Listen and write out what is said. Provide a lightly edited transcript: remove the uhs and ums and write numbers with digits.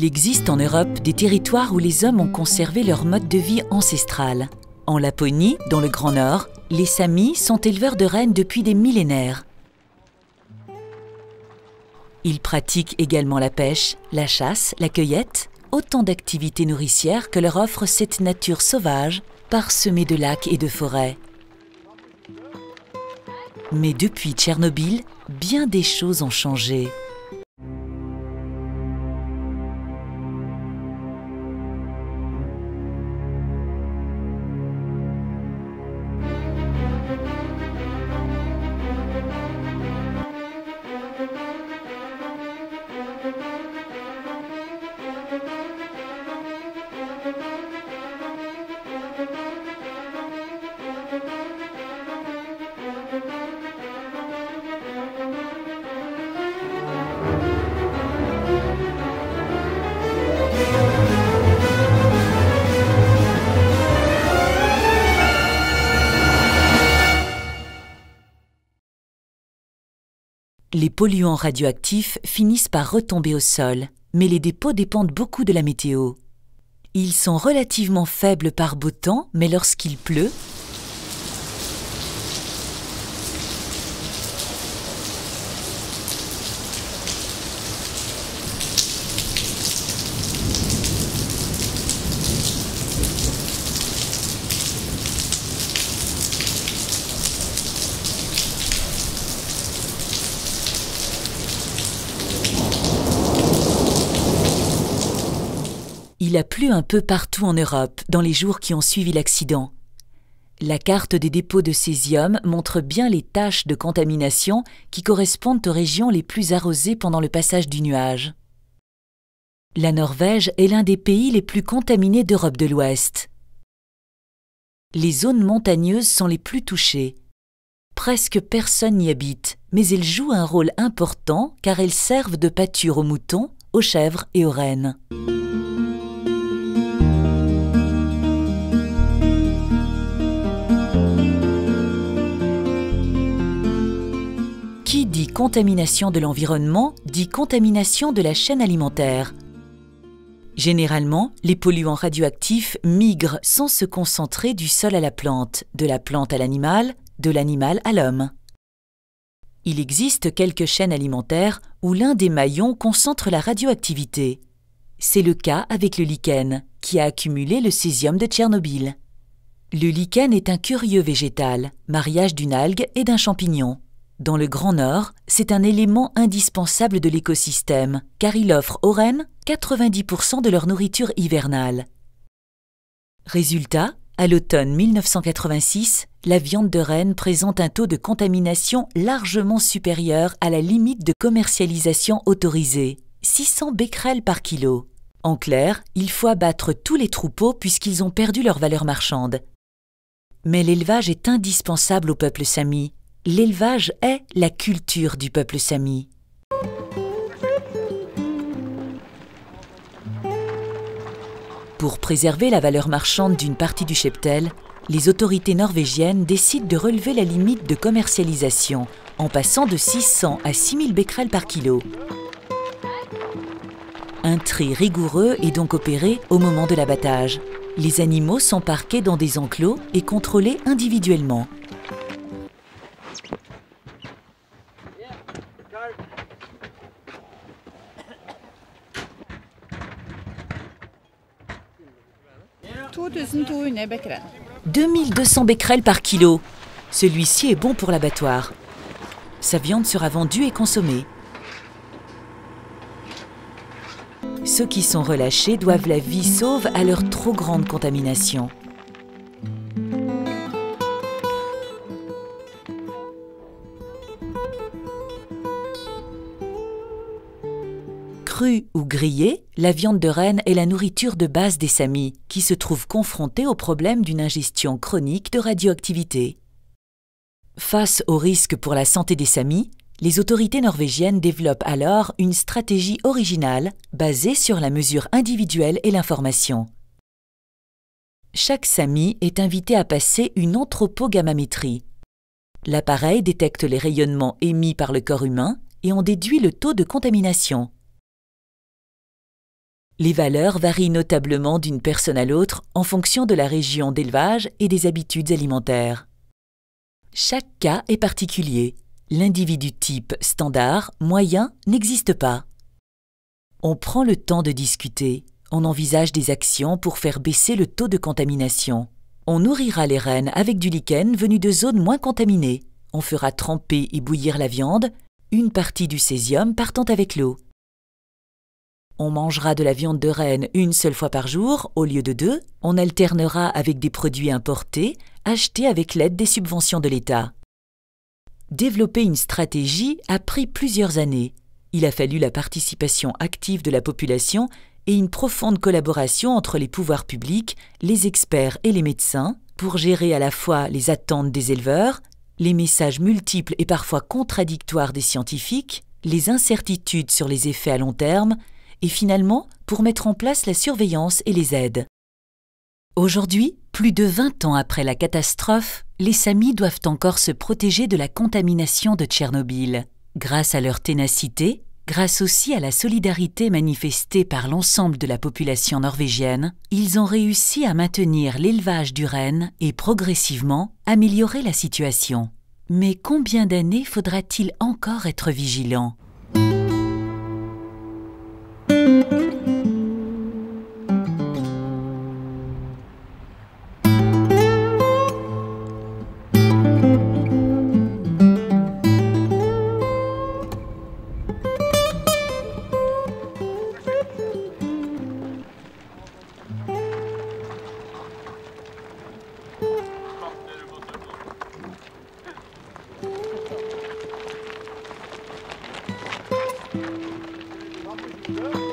existe en Europe des territoires où les hommes ont conservé leur mode de vie ancestral. En Laponie, dans le Grand Nord, les Samis sont éleveurs de rennes depuis des millénaires. Ils pratiquent également la pêche, la chasse, la cueillette, autant d'activités nourricières que leur offre cette nature sauvage, parsemée de lacs et de forêts. Mais depuis Tchernobyl, bien des choses ont changé. Les polluants radioactifs finissent par retomber au sol, mais les dépôts dépendent beaucoup de la météo. Ils sont relativement faibles par beau temps, mais lorsqu'il pleut, il a plu un peu partout en Europe dans les jours qui ont suivi l'accident. La carte des dépôts de césium montre bien les taches de contamination qui correspondent aux régions les plus arrosées pendant le passage du nuage. La Norvège est l'un des pays les plus contaminés d'Europe de l'Ouest. Les zones montagneuses sont les plus touchées. Presque personne n'y habite, mais elles jouent un rôle important car elles servent de pâture aux moutons, aux chèvres et aux rennes. Qui dit contamination de l'environnement, dit contamination de la chaîne alimentaire. Généralement, les polluants radioactifs migrent sans se concentrer du sol à la plante, de la plante à l'animal, de l'animal à l'homme. Il existe quelques chaînes alimentaires où l'un des maillons concentre la radioactivité. C'est le cas avec le lichen, qui a accumulé le césium de Tchernobyl. Le lichen est un curieux végétal, mariage d'une algue et d'un champignon. Dans le Grand Nord, c'est un élément indispensable de l'écosystème, car il offre aux rennes 90% de leur nourriture hivernale. Résultat, à l'automne 1986, la viande de renne présente un taux de contamination largement supérieur à la limite de commercialisation autorisée, 600 becquerels par kilo. En clair, il faut abattre tous les troupeaux puisqu'ils ont perdu leur valeur marchande. Mais l'élevage est indispensable au peuple sami. L'élevage est la culture du peuple sami. Pour préserver la valeur marchande d'une partie du cheptel, les autorités norvégiennes décident de relever la limite de commercialisation en passant de 600 à 6000 becquerels par kilo. Un tri rigoureux est donc opéré au moment de l'abattage. Les animaux sont parqués dans des enclos et contrôlés individuellement. becquerel. 2200 becquerels par kilo. Celui-ci est bon pour l'abattoir. Sa viande sera vendue et consommée. Ceux qui sont relâchés doivent la vie sauve à leur trop grande contamination. Crue ou grillée, la viande de renne est la nourriture de base des Samis, qui se trouvent confrontés au problème d'une ingestion chronique de radioactivité. Face au risque pour la santé des Samis, les autorités norvégiennes développent alors une stratégie originale basée sur la mesure individuelle et l'information. Chaque Sami est invité à passer une anthropogammamétrie. L'appareil détecte les rayonnements émis par le corps humain et en déduit le taux de contamination. Les valeurs varient notablement d'une personne à l'autre en fonction de la région d'élevage et des habitudes alimentaires. Chaque cas est particulier. L'individu type standard, moyen, n'existe pas. On prend le temps de discuter. On envisage des actions pour faire baisser le taux de contamination. On nourrira les rennes avec du lichen venu de zones moins contaminées. On fera tremper et bouillir la viande, une partie du césium partant avec l'eau. On mangera de la viande de renne une seule fois par jour au lieu de 2. On alternera avec des produits importés, achetés avec l'aide des subventions de l'État. Développer une stratégie a pris plusieurs années. Il a fallu la participation active de la population et une profonde collaboration entre les pouvoirs publics, les experts et les médecins pour gérer à la fois les attentes des éleveurs, les messages multiples et parfois contradictoires des scientifiques, les incertitudes sur les effets à long terme, et finalement pour mettre en place la surveillance et les aides. Aujourd'hui, plus de 20 ans après la catastrophe, les Samis doivent encore se protéger de la contamination de Tchernobyl. Grâce à leur ténacité, grâce aussi à la solidarité manifestée par l'ensemble de la population norvégienne, ils ont réussi à maintenir l'élevage du renne et progressivement améliorer la situation. Mais combien d'années faudra-t-il encore être vigilant ? Good.